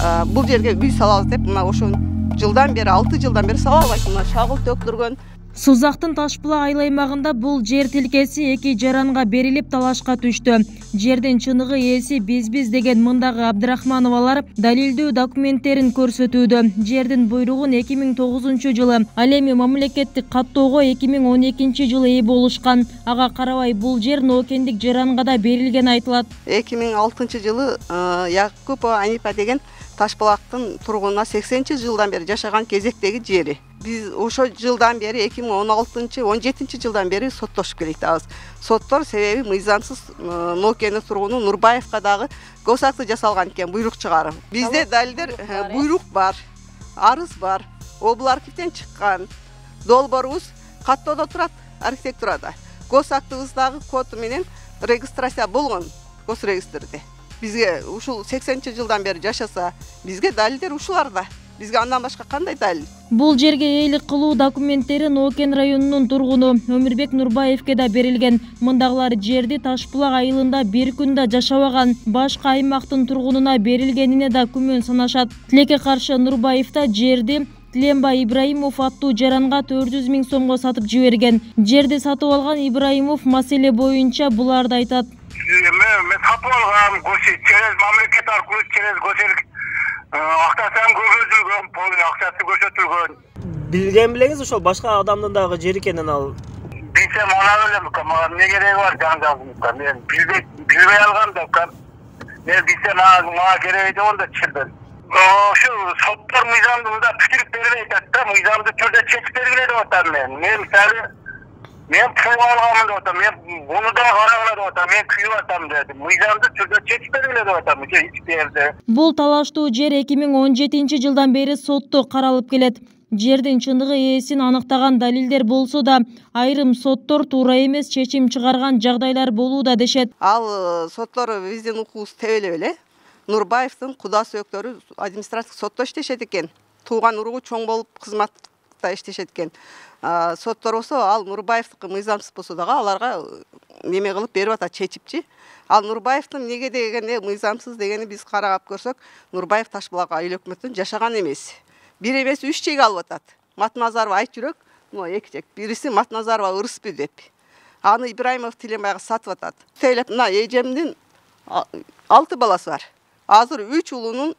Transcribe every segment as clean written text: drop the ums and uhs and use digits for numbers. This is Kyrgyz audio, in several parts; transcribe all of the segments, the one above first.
Бул жерге үй салабыз деп мына ошо жылдан бери 6 жылдан бери салабайт мына шагыл төктүргөн. Сузактын Ташбулак айыл аймагында бул жер тилкеси эки жаранга берилип талашка түштү. Жердин чыныгы ээси биз деген мындагы Абдрахмановалар далилдүү документтерин көрсөтүүдө. Жердин буйругун 2009 жылы, ал эми мамлекеттик каттоого 2012 жылы ээ болушкан. Ага карабай бул жер ноокендик жаранга да берилген айтылат. 2006 жылы Якупова Анипа деген Ташбулактын тургунуна 80 жылдан бери жашаган кезектеги жери. Biz ошо жылдан бери 2016-17 жылдан бери соттошуп келатабыз. Соттор себеби мыйзамсыз ноокенди тургуну Нурбаевка дагы госакты жасалган экен, буйрук чыгарып. Бизде далилдер буйрук бар, арыз бар, обл архивден чыккан. Долбоорубуз каттоодо турат, архитектурада. Госактыбыз дагы коду менен регистрация болгон, госрегистрде. Бизге ушул 80 жылдан бери жашаса, бизге далилдер ушуларда. Бизге андан башка кандай далил? Бул жерге ээлик кылуу документтери Ноокен районунун тургуну Өмүрбек Нурбаевке да берилген. Мындагылар жерди Ташбулак айылында бир күн да жашабаган, башка аймактын тургунуна берилгенине да күмөн санашат. Тилекке каршы Нурбаев да жерди Тиленбай Ибраимов аттуу жаранга 400 000 сомго сатып жиберген. Жерди сатып алган Ибраимов маселе боюнча буларды айтат. Мен сатып алгам, через мамлекет аркылуу, через госерк актасам көрсөтүлгөн, полный акчасы көрсөтүлгөн. Билген билеңиз ошол башка адамдын дагы жери экенин ал. Билсем ана элем, мага эмне кереги бар жаңжалдыкка? Мен билбей алгам деп, мен билсем мага кереги деп онда чырдым. Ошо соттор мыйзамда пикир бербей атат да, мыйзамдуу түрдө чечип бергиле деп атам мен. Мен мисалы мен пул алганмын деп атам, мен буну да карагыла деп атам, мен күйүп атам деди. Мыйзамдуу түрдө чечип бергиле деп атам, эч жерде. Бул талаштуу жер 2017 жылдан бери сотто каралып келет. Жердин чыныгы ээсин аныктаган далилдер болсо да, айрым соттор туура эмес чечим чыгарган жагдайлар болууда дешет. Ал соттор биздин укугубуз тебелеп эле. Нурбаевдин куда сөөктөрү административдик сотто иштешет экен. Тууган уругу чоң болуп кызматта иштешет экен. Соттор болсо ал Нурбаевдики мыйзамсыз болсо дагы аларга неме кылып берип атат, чечипчи. Ал Нурбаевдин неге дегенде мыйзамсыз дегени биз карап көрсөк, Нурбаев Ташбулак айыл өкмөтүнөн жашаган эмес. Бир эмес 3 чек алып атат. Матназарова Айчүрөк, эки чек. Бириси Матназарова Ырысбү деп. Аны Ибраимов Тиленбайга сатып атат. Тейлеп мына эжемдин 6 баласы бар. Азыр 3 улунун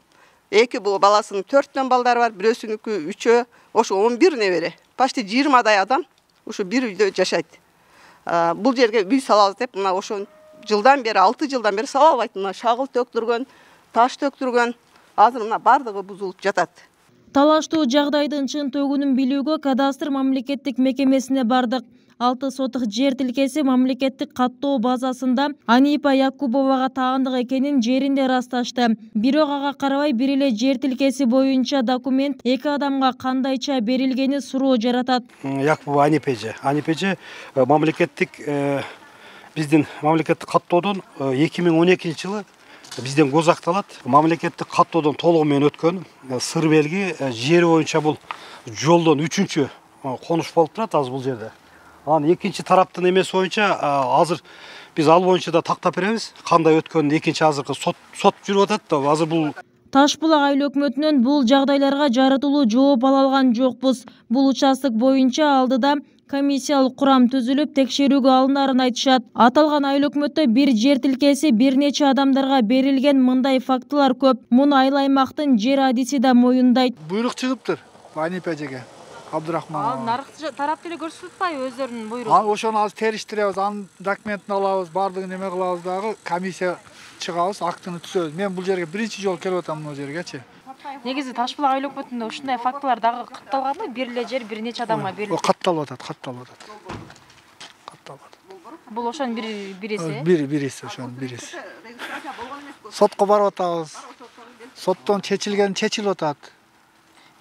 2 баласынын 4 балдары бар, бирөөсүнүкү 3, ошо 11 небере. Почти 20 адам ушу бир үйдө жашайт. Бул жерге үй салабыз деп мына ошо жылдан бери 6 жылдан бери салабайт. Мына шагыл төктүргөн, таш төктүргөн, азыр мына бардыгы бузулуп жатат. Талаштуу жагдайдын чын төгүнүн билүүгө кадастр мамлекеттик мекемесине бардык. 6 сотық жер тилкеси мамлекеттик каттоо базасында Анипа Якубовага таандык экенин жеринде расташты. Бирок ага карабай бир эле жер тилкеси боюнча документ эки адамга кандайча берилгени суроо жаратат. Якубова Анипеже мамлекеттик биздин мамлекеттик каттоодон 2012 жылы бизден госакталат. Мамлекеттик каттоодон толугу менен өткөн сыр белги жери боюнча бул жолдон 3-чү конуш болуп турат азыр бул жерде. Анан экинчи тараптын эмеси боюнча азыр биз ал боюнча да тактап беребиз. Кандай өткөнүн экинчи азыркы сот жүрүп атат да азыр бул Ташбулак айыл өкмөтүнөн бул жагдайларга жарытылуу жооп ала алган жокпуз. Бул участок боюнча алдыда комиссиялык курам түзүлүп текшерүүгө алынарын айтышат. Аталган айыл өкмөттө бир жер тилкеси бир нече адамдарга берилген мындай фактылар көп. Муну айыл аймактын жер адиси да моюндайт. Буйрук чыгыптыр Анипежеге. Абдрахман. Ал нарық тарап деле көрсөтпайбы өздөрүнүн буйругун? Ошону азыр териштиребиз, анын документин алабыз, бардыгын эме кылабыз дагы, комиссия чыгабыз, актыны түзөбүз. Мен бул жерге биринчи жолу келип атам бул жергечи. Негизи Ташбулак айыл өкмөтүндө ушундай фактылар дагы катталганбы? Бир эле жер бир нече адамга берилет. Катталып атат. Бул ошонун бириси. Бириси ошонун бириси. Сотко барып атабыз. Соттон чечилип атат.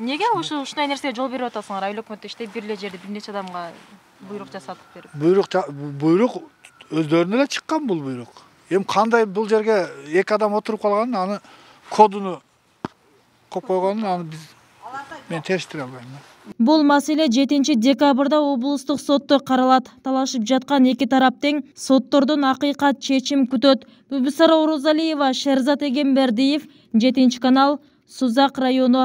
Неге ушундай нерсеге жол берип атасыңар? Айыл өкмөттө иштеп бир эле жерди бир нече адамга буйрук жасатып берип. Буйрук өздөрүнө эле чыккан бул буйрук. Эми кандай бул жерге эки адам отуруп калганын, аны кодуну коп койгонун аны мен териштире албайм. Бул маселе 7 декабрда облустук сотто каралат. Талашып жаткан эки тарап тең соттордон акыйкат чечим күтөт. Бүбүсара Орозалиева, Шерзат Эгембердиев, 7 канал, Сузак району